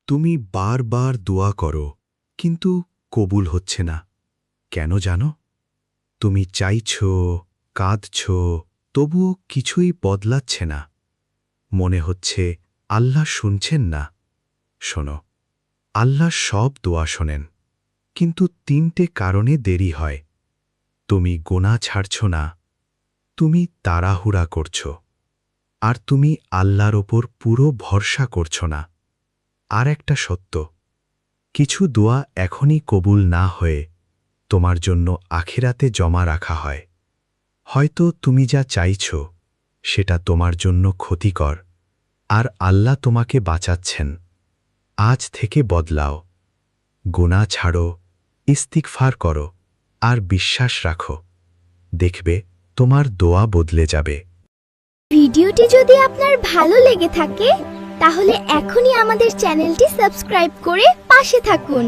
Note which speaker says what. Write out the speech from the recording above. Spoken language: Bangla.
Speaker 1: তুমি বারবার দোয়া করো কিন্তু কবুল হচ্ছে না কেন জানো তুমি চাইছ কাঁদছ তবুও কিছুই বদলাচ্ছে না মনে হচ্ছে আল্লাহ শুনছেন না শোনো আল্লাহ সব দোয়া শোনেন কিন্তু তিনটে কারণে দেরি হয় তুমি গোনা ছাড়ছ না তুমি তাড়াহুড়া করছ আর তুমি আল্লাহর ওপর পুরো ভরসা করছ না আর একটা সত্য কিছু দোয়া এখনই কবুল না হয়ে তোমার জন্য আখিরাতে জমা রাখা হয় হয়তো তুমি যা চাইছ সেটা তোমার জন্য ক্ষতিকর আর আল্লাহ তোমাকে বাঁচাচ্ছেন আজ থেকে বদলাও গুনাহ ছাড়ো ইস্তিগফার করো আর বিশ্বাস রাখো দেখবে তোমার দোয়া বদলে যাবে
Speaker 2: ভিডিওটি যদি আপনার ভালো লেগে থাকে তাহলে এখনই আমাদের চ্যানেলটি সাবস্ক্রাইব করে পাশে থাকুন।